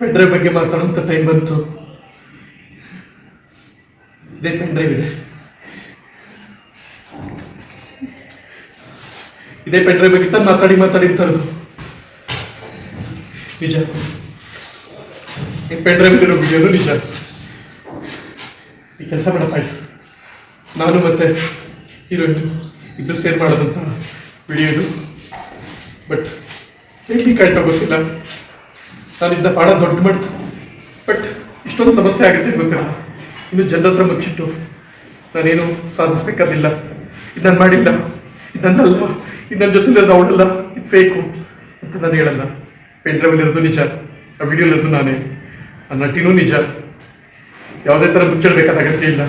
Pen drive ಬಗ್ಗೆ ಮಾತಾಡೋಂಥ time ಬಂತು. ಇದೇ ಪೆನ್ ಡ್ರೈವ್ ಇದೆ. ಇದೇ ಪೆನ್ ಡ್ರೈವ್ ಬಗ್ಗೆ ಮಾತಾಡಿ ತರದು ನಿಜ. ಈ ಪೆನ್ ಡ್ರೈವ್ ಇರೋ ವಿಡಿಯೋನು ನಿಜ. ಈ ಕೆಲಸ ಮಾಡಪ್ಪಾಯ್ತು. ನಾನು ಮತ್ತೆ ಹೀರೋಯಿನ್ ಇಬ್ಬರು ಸೇರ್ ಮಾಡೋದಂತ ವಿಡಿಯೋ ಇದು. ಬಟ್ ಎಲ್ಲಿ ಕಾಯ್ತಾ ಗೊತ್ತಿಲ್ಲ. ನಾನಿಂದ ಭಾಳ ದೊಡ್ಡ ಮಾಡ್ತು. ಬಟ್ ಇಷ್ಟೊಂದು ಸಮಸ್ಯೆ ಆಗುತ್ತೆ ಗೊತ್ತಿಲ್ಲ. ಇನ್ನು ಜನರ ಹತ್ರ ಮುಚ್ಚಿಟ್ಟು ನಾನೇನು ಸಾಧಿಸ್ಬೇಕಾದಿಲ್ಲ. ಇದು ನಾನು ಮಾಡಿಲ್ಲ, ಇದು ನನ್ನಲ್ಲ, ಇದು ನನ್ನ ಜೊತೆಲಿರೋದು ಅವಳಲ್ಲ, ಇದು ಫೇಕು ಅಂತ ನಾನು ಹೇಳಲ್ಲ. ಪೆನ್ ಡ್ರೈವಲ್ಲಿರೋದು ನಿಜ, ಆ ವಿಡಿಯೋಲಿರೋದು ನಾನೇ, ಆ ನಟಿನೂ ನಿಜ. ಯಾವುದೇ ಥರ ಮುಚ್ಚಿಡಬೇಕಾದ ಅಗತ್ಯ ಇಲ್ಲ.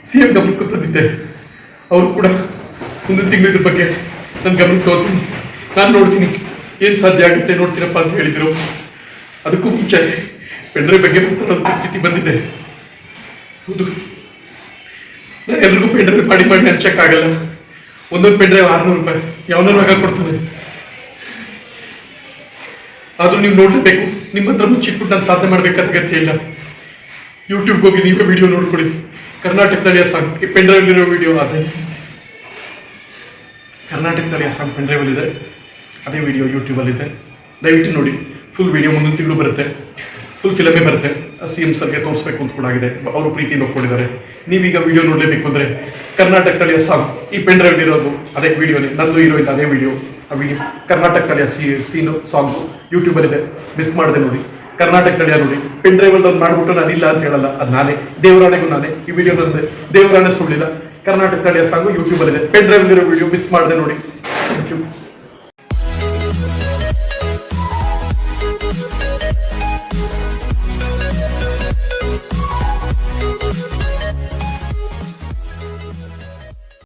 CM ಗಮನಕ್ಕೆ ತಂದಿದ್ದೆ. ಅವರು ಕೂಡ ಮುಂದಿನ ತಿಂಗಳ ಇದ್ರ ಬಗ್ಗೆ ನನ್ನ ಗಮನಕ್ಕೆ ತಗೋತೀನಿ, ನಾನು ನೋಡ್ತೀನಿ, ಏನು ಸಾಧ್ಯ ಆಗುತ್ತೆ ನೋಡ್ತೀನಪ್ಪ ಅಂತ ಹೇಳಿದರು. ಅದಕ್ಕೂ ಮುಂಚೆ ಪೆನ್ ಡ್ರೈವ್ ಬಗ್ಗೆ ಮಾತಾಡೋಂಥ ಸ್ಥಿತಿ ಬಂದಿದೆ. ಹೌದು, ನಾನು ಎಲ್ರಿಗೂ ಪೆನ್ ಡ್ರೈವ್ ಮಾಡಿ ಹಂಚಕ್ಕಾಗಲ್ಲ. ಒಂದೊಂದು ಪೆನ್ ಡ್ರೈವ್ 600 ರೂಪಾಯಿ ಯಾವನ ಮಗ ಕೊಡ್ತಾನೆ. ಆದರೂ ನೀವು ನೋಡಲೇಬೇಕು. ನಿಮ್ಮ ಹತ್ರ ಮುಚ್ಚಿಟ್ಬಿಟ್ಟು ನಾನು ಸಾಧನೆ ಮಾಡಬೇಕಾದ ಅಗತ್ಯ ಇಲ್ಲ. ಯೂಟ್ಯೂಬ್ಗೆ ಹೋಗಿ ನೀವೇ ವಿಡಿಯೋ ನೋಡ್ಕೊಳ್ಳಿ. ಕರ್ನಾಟಕದಲ್ಲಿ ಸಾಂಗ್ ಈ ಪೆನ್ ಡ್ರೈವಲ್ಲಿರೋ ವಿಡಿಯೋ ಅದೇ. ಕರ್ನಾಟಕದಲ್ಲಿ ಸಾಂಗ್ ಪೆನ್ ಡ್ರೈವಲ್ಲಿದೆ, ಅದೇ ವಿಡಿಯೋ ಯೂಟ್ಯೂಬಲ್ಲಿದೆ. ದಯವಿಟ್ಟು ನೋಡಿ. ಫುಲ್ ವಿಡಿಯೋ ಮುಂದಿನ ತಿಂಗಳು ಬರುತ್ತೆ. ಫುಲ್ ಫಿಲಮೇ ಬರುತ್ತೆ. CM ಸರ್ಗೆ ತೋರಿಸ್ಬೇಕು ಅಂತ ಕೂಡ ಆಗಿದೆ. ಅವರು ಪ್ರೀತಿಯಿಂದ ಒಪ್ಕೊಂಡಿದ್ದಾರೆ. ನೀವೀಗ ವಿಡಿಯೋ ನೋಡಲೇಬೇಕು ಅಂದರೆ ಕರ್ನಾಟಕದಲ್ಲಿ ಸಾಂಗ್ ಈ ಪೆನ್ ಡ್ರೈವ್ ಇರೋದು ಅದೇ ವಿಡಿಯೋನೇ. ನಂದು ಹೀರೋಯಿನ್ ಅದೇ ವಿಡಿಯೋ. ಆ ವಿಡಿಯೋ ಕರ್ನಾಟಕದಲ್ಲಿ ಸೀನು ಸಾಂಗು ಯೂಟ್ಯೂಬಲ್ಲಿದೆ. ಮಿಸ್ ಮಾಡದೆ ನೋಡಿ. ಕರ್ನಾಟಕದಲ್ಲಿ ನೋಡಿ. ಪೆನ್ ಡ್ರೈವಲ್ಲಿ ನಾನು ಮಾಡಿಬಿಟ್ಟು ನಾನು ಇಲ್ಲ ಅಂತ ಹೇಳಲ್ಲ, ಅದು ನಾನೇ. ದೇವರಾಣೆಗೂ ನಾನೇ. ಈ ವಿಡಿಯೋ ನಂದೆ, ದೇವರಾಣೆ ಸುಳ್ಳಿಲ್ಲ. ಕರ್ನಾಟಕದಲ್ಲಿ ಸಾಂಗು ಯೂಟ್ಯೂಬಲ್ಲಿದೆ. ಪೆನ್ ಡ್ರೈವಲ್ಲಿರೋ ವಿಡಿಯೋ ಮಿಸ್ ಮಾಡದೆ ನೋಡಿ. Thank you.